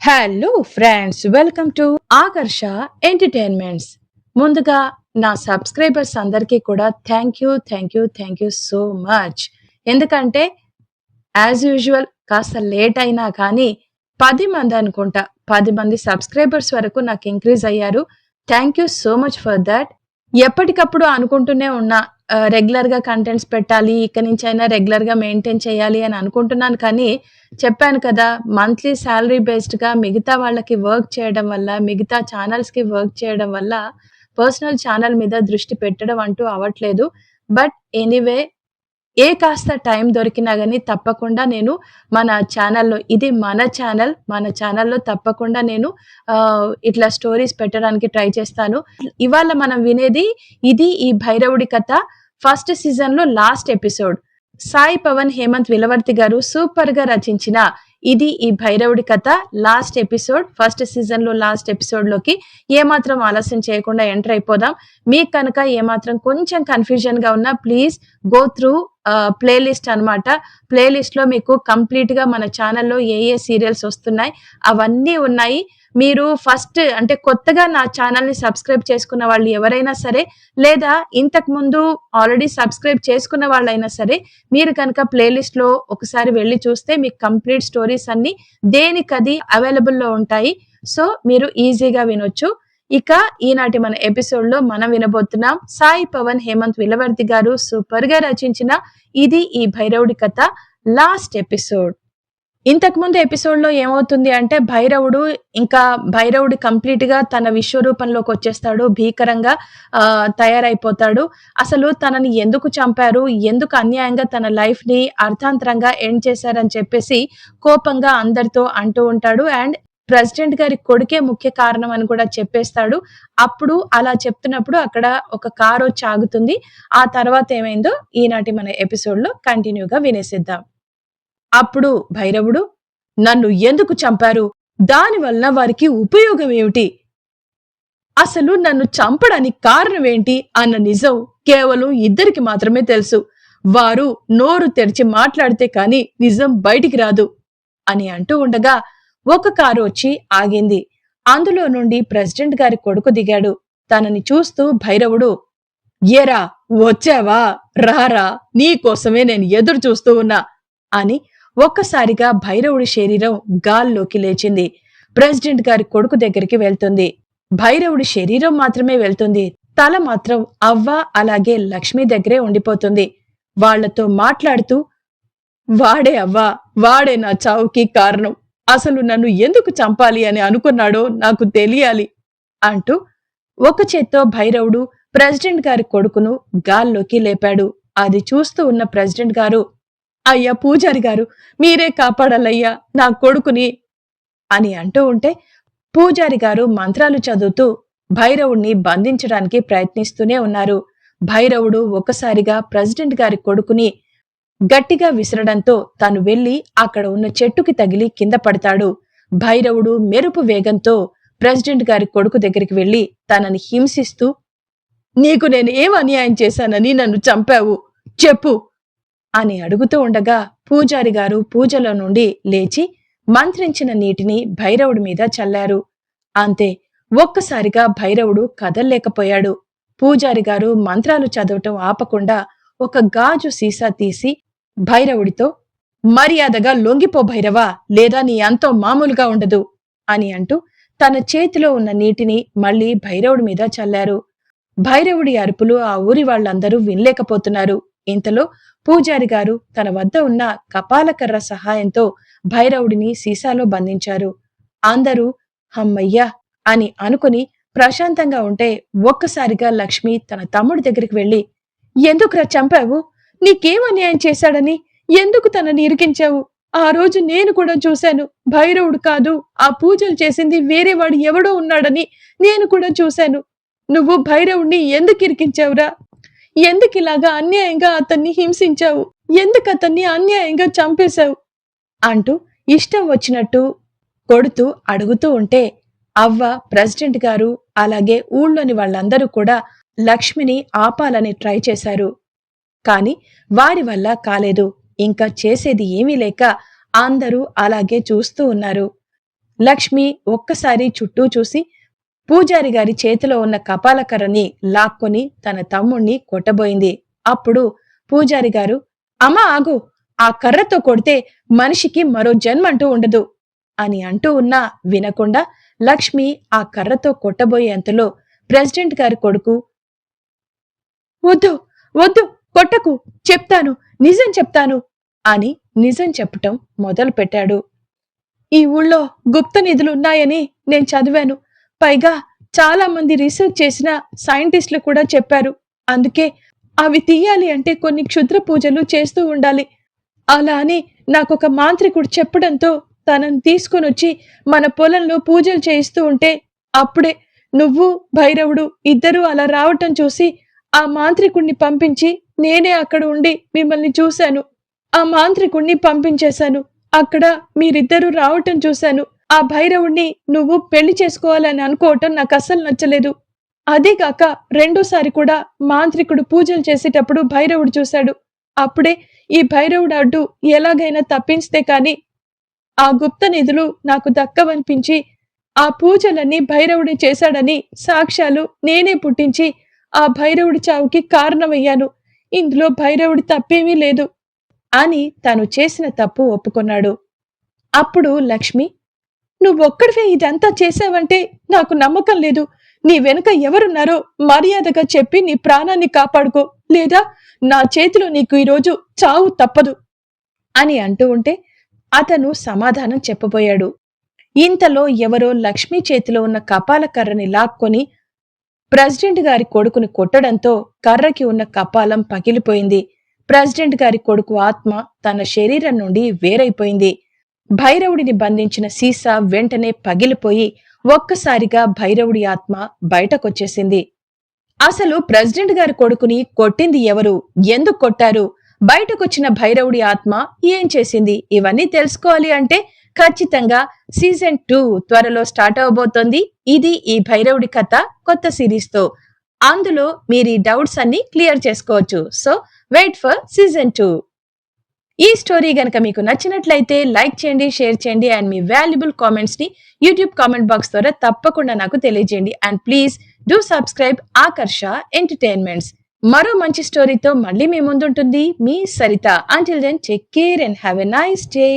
Hello friends, welcome to Akarsha entertainments. ముందుగా నా subscribers అందరికీ కూడా థ్యాంక్ యూ సో మచ్. ఎందుకంటే యాజ్ యూజువల్ కాస్త లేట్ అయినా కానీ 10 మంది అనుకుంటా 10 మంది సబ్స్క్రైబర్స్ వరకు నాకు ఇంక్రీజ్ అయ్యారు. Thank you so much for that. ఎప్పటికప్పుడు అనుకుంటూనే ఉన్నా రెగ్యులర్‌గా కంటెంట్స్ పెట్టాలి. ఇక నుంచైనా రెగ్యులర్‌గా మెయింటైన్ చేయాలి అని అనుకుంటున్నాను. కానీ చెప్పాను కదా! మంత్లీ సాలరీ బేస్డ్‌గా మిగతా వాళ్ళకి వర్క్ చేయడం వల్ల, మిగతా ఛానల్స్‌కి వర్క్ చేయడం వల్ల పర్సనల్ ఛానల్ మీద దృష్టి పెట్టడం అంటూ అవ్వట్లేదు. బట్ ఎనీవే కాస్త టైం దొరికినా గాని తప్పకుండా నేను మన ఛానల్‌లో ఇది మన ఛానల్‌లో తప్పకుండా నేను ఇట్లా స్టోరీస్ పెట్టడానికి ట్రై చేస్తాను. ఇవాళ మనం వినేది ఈ భైరవుడి కథ ఫస్ట్ సీజన్‌లో లాస్ట్ ఎపిసోడ్. సాయి పవన్, హేమంత్ విలవర్తి గారు సూపర్‌గా రచించిన ఈ భైరవుడి కథ లాస్ట్ ఎపిసోడ్, ఫస్ట్ సీజన్‌లో లాస్ట్ ఎపిసోడ్‌లోకి ఏమాత్రం ఆలస్యం చేయకుండా ఎంటర్ అయిపోదాం. మీకు కనుక ఏమాత్రం కొంచెం కన్‌ఫ్యూజన్‌గా ఉన్నా please go through play list అన్నమాట. ప్లే లిస్ట్‌లో మీకు కంప్లీట్‌గా మన ఛానల్‌లో ఏ సీరియల్స్ వస్తున్నాయి అవన్నీ ఉన్నాయి. మీరు ఫస్ట్ అంటే కొత్తగా నా ఛానల్‌ని సబ్స్క్రైబ్ చేసుకున్న వాళ్ళు ఎవరైనా సరే, లేదా ఇంతకుముందు ఆల్రెడీ సబ్స్క్రైబ్ చేసుకున్న వాళ్ళైనా సరే, మీరు కనుక ప్లే లిస్ట్‌లో ఒకసారి వెళ్లి చూస్తే మీకు కంప్లీట్ స్టోరీస్ అన్నీ దేనికది అవైలబుల్‌లో ఉంటాయి. సో, మీరు ఈజీగా వినొచ్చు. ఇక ఈనాటి మన ఎపిసోడ్‌లో మనం వినబోతున్నాం సాయి పవన్, హేమంత్ విలవర్తి గారు సూపర్‌గా రచించిన ఈ భైరవుడి కథ లాస్ట్ ఎపిసోడ్. ఇంతకుముందు ఎపిసోడ్‌లో ఏమవుతుంది అంటే భైరవుడు కంప్లీట్‌గా తన విశ్వరూపంలోకి వచ్చేస్తాడు. భీకరంగా తయారైపోతాడు. అసలు తనని ఎందుకు చంపారు? ఎందుకు అన్యాయంగా తన లైఫ్‌ని అర్థాంతరంగా ఎండ్ చేశారని చెప్పేసి కోపంగా అందరితో అంటూ ఉంటాడు. అండ్ ప్రెసిడెంట్ గారి కొడుకే ముఖ్య కారణం అని కూడా చెప్పేస్తాడు. అప్పుడు అలా చెప్తున్నప్పుడు అక్కడ ఒక కారొచ్చి ఆగుతుంది. ఆ తర్వాత ఏమైందో ఈనాటి మన ఎపిసోడ్‌లో కంటిన్యూగా వినేసేద్దాం. అప్పుడు భైరవుడు, నన్ను ఎందుకు చంపారు? దానివల్ల వారికి ఉపయోగం ఏమిటి? అసలు నన్ను చంపడానికి కారణమేంటి అన్న నిజం కేవలం ఇద్దరికి మాత్రమే తెలుసు. వారు నోరు తెరిచి మాట్లాడితే కాని నిజం బయటికి రాదు అని అంటూ ఉండగా ఒక కారు వచ్చి ఆగింది. అందులో నుండి ప్రెసిడెంట్ గారి కొడుకు దిగాడు. తనని చూస్తూ భైరవుడు, ఏరా వచ్చావా? రారా, నీకోసమే నేను ఎదురు చూస్తూ ఉన్నా అని ఒక్కసారిగా భైరవుడి శరీరం గాల్లోకి లేచింది. ప్రెసిడెంట్ గారి కొడుకు దగ్గరికి వెళ్తుంది. భైరవుడి శరీరం మాత్రమే వెళ్తుంది. తల మాత్రం అవ్వ అలాగే లక్ష్మి దగ్గరే ఉండిపోతుంది. వాళ్లతో మాట్లాడుతూ, వాడే అవ్వా, వాడే నా చావుకి కారణం. అసలు నన్ను ఎందుకు చంపాలి అని అనుకున్నాడో నాకు తెలియాలి అంటూ ఒక చేత్తో భైరవుడు ప్రెసిడెంట్ గారి కొడుకును గాల్లోకి లేపాడు. అది చూస్తూ ఉన్న ప్రెసిడెంట్ గారు, అయ్యా పూజారి గారు, మీరే కాపాడాలయ్యా నా కొడుకుని అని అంటూ ఉంటే పూజారి గారు మంత్రాలు చదువుతూ భైరవుణ్ణి బంధించడానికి ప్రయత్నిస్తూనే ఉన్నారు. భైరవుడు ఒక్కసారిగా ప్రెసిడెంట్ గారి కొడుకుని గట్టిగా విసరడంతో తను వెళ్లి అక్కడ ఉన్న చెట్టుకి తగిలి కింద పడతాడు. భైరవుడు మెరుపు వేగంతో ప్రెసిడెంట్ గారి కొడుకు దగ్గరికి వెళ్లి తనని హింసిస్తూ, నీకు నేను ఏం అన్యాయం చేశానని నన్ను చంపావు చెప్పు అని అడుగుతూ ఉండగా పూజారి గారు పూజలో నుండి లేచి మంత్రించిన నీటిని భైరవుడి మీద చల్లారు. అంతే, ఒక్కసారిగా భైరవుడు కదల్లేకపోయాడు. పూజారి గారు మంత్రాలు చదవటం ఆపకుండా ఒక గాజు సీసా తీసి భైరవుడితో, మర్యాదగా లొంగిపో భైరవా, లేదా నీ అంతం మామూలుగా ఉండదు అని అంటూ తన చేతిలో ఉన్న నీటిని మళ్లీ భైరవుడి మీద చల్లారు. భైరవుడి అరుపులు ఆ ఊరి వాళ్లందరూ వినలేకపోతున్నారు. ఇంతలో పూజారి గారు తన వద్ద ఉన్న కపాలకర్ర సహాయంతో భైరవుడిని సీసాలో బంధించారు. అందరూ హమ్మయ్యా అని అనుకుని ప్రశాంతంగా ఉంటే ఒక్కసారిగా లక్ష్మి తన తమ్ముడి దగ్గరికి వెళ్లి, ఎందుకురా చంపావు? నీకేం అన్యాయం చేశాడని ఎందుకు తనని ఇరికించావు? ఆ రోజు నేను కూడా చూశాను. భైరవుడు కాదు, ఆ పూజలు చేసింది వేరేవాడు ఎవడో ఉన్నాడని నేను కూడా చూశాను. నువ్వు భైరవుణ్ణి ఎందుకు ఇరికించావురా? ఎందుకిలాగా అన్యాయంగా అతన్ని హింసించావు? ఎందుకు అతన్ని అన్యాయంగా చంపేశావు అంటూ ఇష్టం వచ్చినట్టు కొడుతూ అడుగుతూ ఉంటే అవ్వ, ప్రెసిడెంట్ గారు అలాగే ఊళ్ళోని వాళ్ళందరూ కూడా లక్ష్మిని ఆపాలని ట్రై చేశారు. కాని వారి వల్ల కాలేదు. ఇంకా చేసేది ఏమీ లేక అందరూ అలాగే చూస్తూ ఉన్నారు. లక్ష్మి ఒక్కసారి చుట్టూ చూసి పూజారి గారి చేతిలో ఉన్న కపాలకర్రని లాక్కొని తన తమ్ముణ్ణి కొట్టబోయింది. అప్పుడు పూజారి గారు, అమ్మా ఆగు, ఆ కర్రతో కొడితే మనిషికి మరో జన్మంటూ ఉండదు అని అంటూ ఉన్నా వినకుండా లక్ష్మి ఆ కర్రతో కొట్టబోయేంతలో ప్రెసిడెంట్ గారి కొడుకు, వద్దు వద్దు, కొట్టకు, చెప్తాను, నిజం చెప్తాను అని నిజం చెప్పటం మొదలు పెట్టాడు. ఈ ఊళ్ళో గుప్త నిధులున్నాయని నేను చదివాను. పైగా చాలా మంది రీసెర్చ్ చేసిన సైంటిస్టులు కూడా చెప్పారు. అందుకే అవి తీయాలి అంటే కొన్ని క్షుద్ర పూజలు చేస్తూ ఉండాలి. అలా అని నాకొక మాంత్రికుడు చెప్పడంతో తనని తీసుకొనొచ్చి మన పొలంలో పూజలు చేయిస్తూ ఉంటే అప్పుడే నువ్వు భైరవుడు ఇద్దరూ అలా రావటం చూసి ఆ మాంత్రికుణ్ణి పంపించి నేనే అక్కడ ఉండి మిమ్మల్ని చూశాను. ఆ మాంత్రికుణ్ణి పంపించేశాను. అక్కడ మీరిద్దరూ రావటం చూశాను. ఆ భైరవుణ్ణి నువ్వు పెళ్లి చేసుకోవాలని అనుకోవటం నాకు అస్సలు నచ్చలేదు. అదేగాక రెండోసారి కూడా మాంత్రికుడు పూజలు చేసేటప్పుడు భైరవుడు చూశాడు. అప్పుడే ఈ భైరవుడు అడ్డు ఎలాగైనా తప్పించితే కాని ఆ గుప్త నిధులు నాకు దక్కవనిపించి ఆ పూజలన్నీ భైరవుడి చేశాడని సాక్ష్యాలు నేనే పుట్టించి ఆ భైరవుడి చావుకి కారణమయ్యాను. ఇందులో భైరవుడి తప్పేమీ లేదు అని తను చేసిన తప్పు ఒప్పుకున్నాడు. అప్పుడు లక్ష్మి, నువ్వొక్కడివే ఇదంతా చేశావంటే నాకు నమ్మకం లేదు. నీ వెనుక ఎవరున్నారో మర్యాదగా చెప్పి నీ ప్రాణాన్ని కాపాడుకో, లేదా నా చేతిలో నీకు ఈరోజు చావు తప్పదు అని అంటూ ఉంటే అతను సమాధానం చెప్పబోయాడు. ఇంతలో ఎవరో లక్ష్మి చేతిలో ఉన్న కపాల కర్రని లాక్కొని ప్రెసిడెంట్ గారి కొడుకుని కొట్టడంతో కర్రకి ఉన్న కపాలం పగిలిపోయింది. ప్రెసిడెంట్ గారి కొడుకు ఆత్మ తన శరీరం నుండి వేరైపోయింది. భైరవుడిని బంధించిన సీసా వెంటనే పగిలిపోయి ఒక్కసారిగా భైరవుడి ఆత్మ బయటకొచ్చేసింది. అసలు ప్రెసిడెంట్ గారి కొడుకుని కొట్టింది ఎవరు, ఎందుకు కొట్టారు, బయటకొచ్చిన భైరవుడి ఆత్మ ఏం చేసింది, ఇవన్నీ తెలుసుకోవాలి అంటే ఖచ్చితంగా సీజన్ 2 త్వరలో స్టార్ట్ అవబోతోంది. ఇది ఈ భైరవుడి కథ కొత్త సిరీస్ తో. అందులో మీరు ఈ డౌట్స్ అన్ని క్లియర్ చేసుకోవచ్చు. So wait for season 2. ఈ స్టోరీ గనక మీకు నచ్చినట్లయితే లైక్ చేయండి, షేర్ చేయండి అండ్ మీ వాల్యుబుల్ కామెంట్స్ ని యూట్యూబ్ కామెంట్ బాక్స్ ద్వారా తప్పకుండా నాకు తెలియజేయండి. And please do subscribe Akarsha entertainments. మరో మంచి స్టోరీతో మళ్ళీ మీ ముందుంటుంది మీ Saritha. Until then take care and have a nice day.